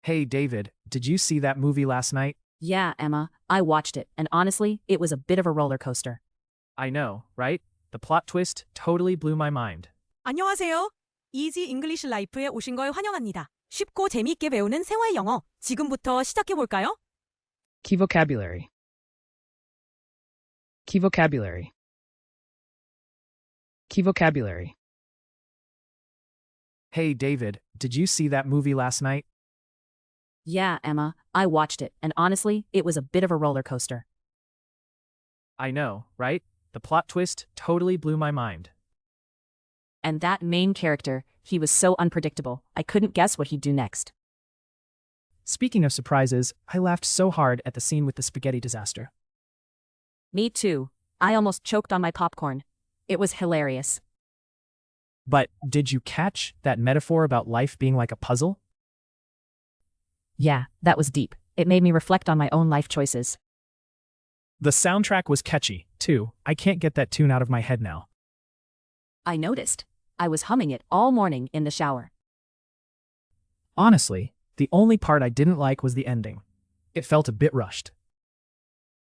Hey David, did you see that movie last night? Yeah, Emma, I watched it, and honestly, it was a bit of a roller coaster. I know, right? The plot twist totally blew my mind. 안녕하세요. 이지 잉글리시 라이프에 오신 걸 환영합니다. 쉽고 재미있게 배우는 생활 영어, 지금부터 시작해볼까요? Key vocabulary. Key vocabulary. Key vocabulary. Hey David, did you see that movie last night? Yeah, Emma, I watched it, and honestly, it was a bit of a roller coaster. I know, right? The plot twist totally blew my mind. And that main character, he was so unpredictable, I couldn't guess what he'd do next. Speaking of surprises, I laughed so hard at the scene with the spaghetti disaster. Me too. I almost choked on my popcorn. It was hilarious. But did you catch that metaphor about life being like a puzzle? Yeah, that was deep. It made me reflect on my own life choices. The soundtrack was catchy, too. I can't get that tune out of my head now. I noticed. I was humming it all morning in the shower. Honestly, the only part I didn't like was the ending. It felt a bit rushed.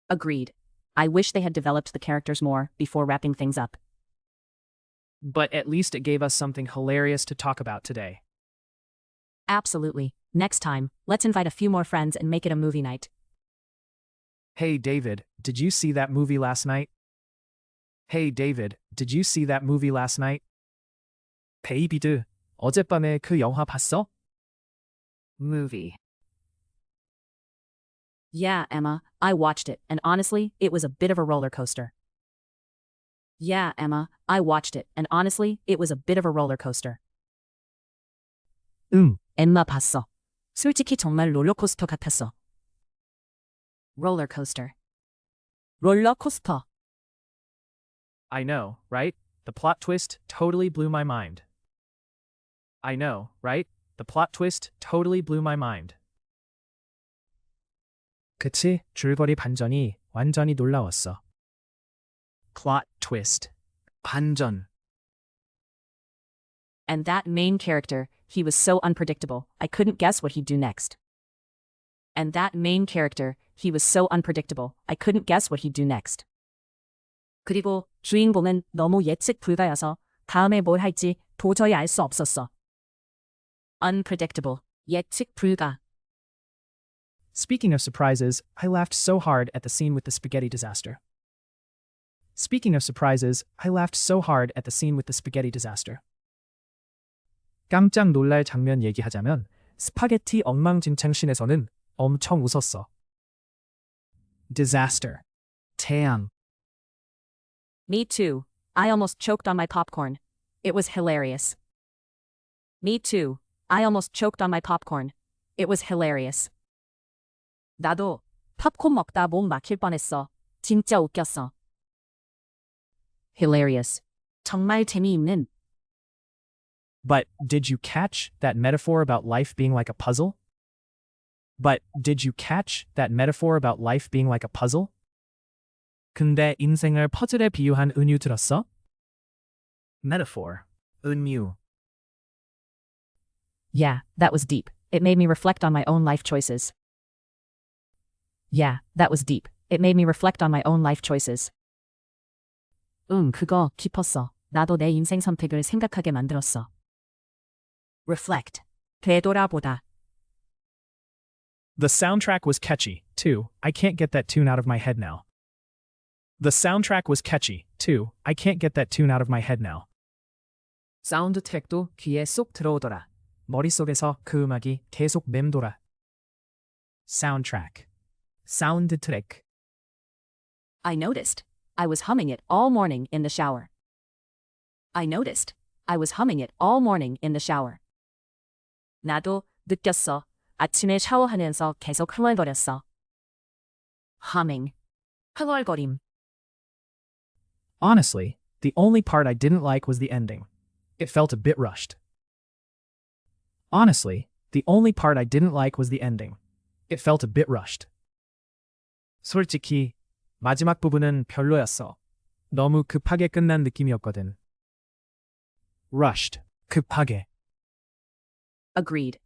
Agreed. I wish they had developed the characters more before wrapping things up. But at least it gave us something hilarious to talk about today. Absolutely. Next time, let's invite a few more friends and make it a movie night. Hey David, did you see that movie last night? Hey David, did you see that movie last night? 데이비드, 어젯밤에 그 영화 봤어? Movie. Yeah, Emma, I watched it, and honestly, it was a bit of a roller coaster. Yeah, Emma, I watched it, and honestly, it was a bit of a roller coaster. 엠마 봤어. 솔직히 정말 롤러코스터 같았어. Roller coaster. 롤러코스터. I know, right? The plot twist totally blew my mind. I know, right? The plot twist totally blew my mind. 그치, 줄거리 반전이 완전히 놀라웠어. Plot twist. 반전. And that main character, he was so unpredictable, I couldn't guess what he'd do next. And that main character, he was so unpredictable, I couldn't guess what he'd do next. 그리고 주인공은 너무 예측 불가여서 다음에 뭘 할지 도저히 알 수 없었어. Unpredictable. 예측 불가. Speaking of surprises, I laughed so hard at the scene with the spaghetti disaster. Speaking of surprises, I laughed so hard at the scene with the spaghetti disaster. 깜짝 놀랄 장면 얘기하자면 스파게티 엉망진창 씬에서는 엄청 웃었어. Disaster. 재앙. Me too. I almost choked on my popcorn. It was hilarious. Me too. I almost choked on my popcorn. It was hilarious. 나도 팝콘 먹다 몸 막힐 뻔했어. 진짜 웃겼어. Hilarious. 정말 재미있는. But did you catch that metaphor about life being like a puzzle? But did you catch that metaphor about life being like a puzzle? 근데 인생을 퍼즐에 비유한 은유 들었어? Metaphor. 은유. Yeah, that was deep. It made me reflect on my own life choices. Yeah, that was deep. It made me reflect on my own life choices. 그거 깊었어. 나도 내 인생 선택을 생각하게 만들었어. Reflect. 되돌아보다. The soundtrack was catchy, too. I can't get that tune out of my head now. The soundtrack was catchy, too. I can't get that tune out of my head now. 사운드 트랙도 귀에 쏙 들어오더라. 머릿속에서 그 음악이 계속 맴돌아. Soundtrack. 사운드 트랙. I noticed. I was humming it all morning in the shower. I noticed. I was humming it all morning in the shower. 나도 느꼈어. 아침에 샤워하면서 계속 흥얼거렸어. Humming. 흥얼거림. Honestly, the only part I didn't like was the ending. It felt a bit rushed. Honestly, the only part I didn't like was the ending. It felt a bit rushed. 솔직히 마지막 부분은 별로였어. 너무 급하게 끝난 느낌이었거든. Rushed. 급하게. Agreed.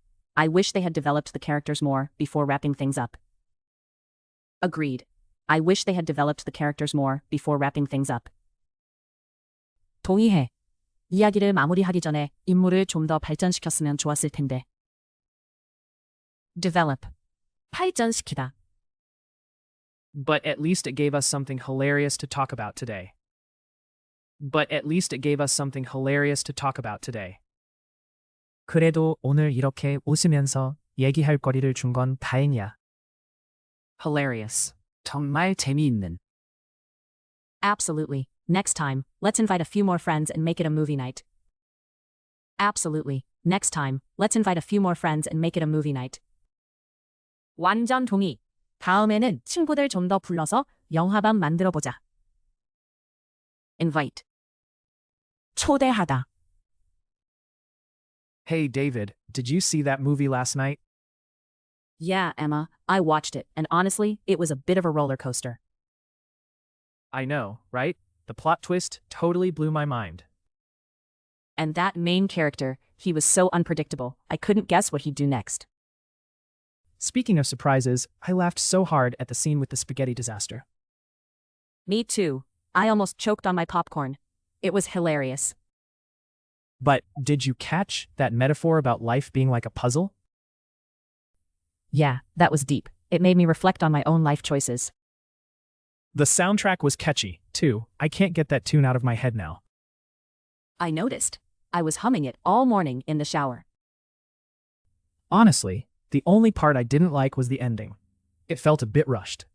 I wish they had developed the characters more before wrapping things up. Agreed. I wish they had developed the characters more before wrapping things up. 동의해. 이야기를 마무리하기 전에 인물을 좀 더 발전시켰으면 좋았을 텐데. Develop. 발전시키다. But at least it gave us something hilarious to talk about today. But at least it gave us something hilarious to talk about today. 그래도 오늘 이렇게 웃으면서 얘기할 거리를 준 건 다행이야. Hilarious. 정말 재미있는. Absolutely. Next time, let's invite a few more friends and make it a movie night. Absolutely. Next time, let's invite a few more friends and make it a movie night. 완전 동의. 다음에는 친구들 좀 더 불러서 영화밤 만들어보자. Invite. 초대하다. Hey David, did you see that movie last night? Yeah, Emma, I watched it, and honestly, it was a bit of a roller coaster. I know, right? The plot twist totally blew my mind. And that main character, he was so unpredictable, I couldn't guess what he'd do next. Speaking of surprises, I laughed so hard at the scene with the spaghetti disaster. Me too. I almost choked on my popcorn. It was hilarious. But did you catch that metaphor about life being like a puzzle? Yeah, that was deep. It made me reflect on my own life choices. The soundtrack was catchy, too. I can't get that tune out of my head now. I noticed. I was humming it all morning in the shower. Honestly, the only part I didn't like was the ending. It felt a bit rushed.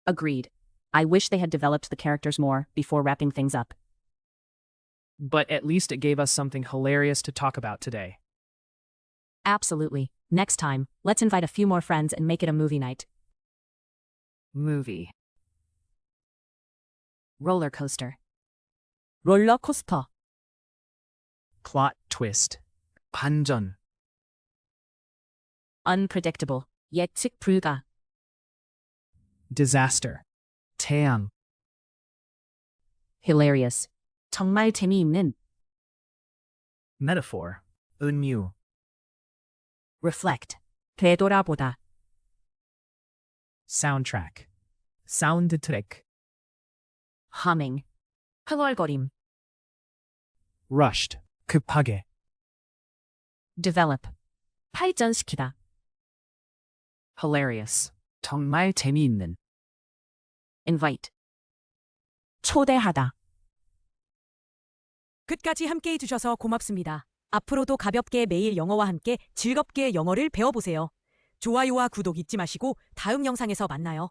Agreed. I wish they had developed the characters more before wrapping things up. But at least it gave us something hilarious to talk about today. Absolutely. Next time, let's invite a few more friends and make it a movie night. Movie. Roller coaster. 롤러코스터. Plot twist. 반전. Unpredictable. 예측 불가. Disaster. 태양. Hilarious. 정말 재미있는. Metaphor. 은유. Reflect. 되돌아보다. Soundtrack. 사운드 트랙. Humming. 흥얼거림. Rushed. 급하게. Develop. 발전시키다. Hilarious. 정말 재미있는. Invite. 초대하다. 끝까지 함께해 주셔서 고맙습니다. 앞으로도 가볍게 매일 영어와 함께 즐겁게 영어를 배워보세요. 좋아요와 구독 잊지 마시고 다음 영상에서 만나요.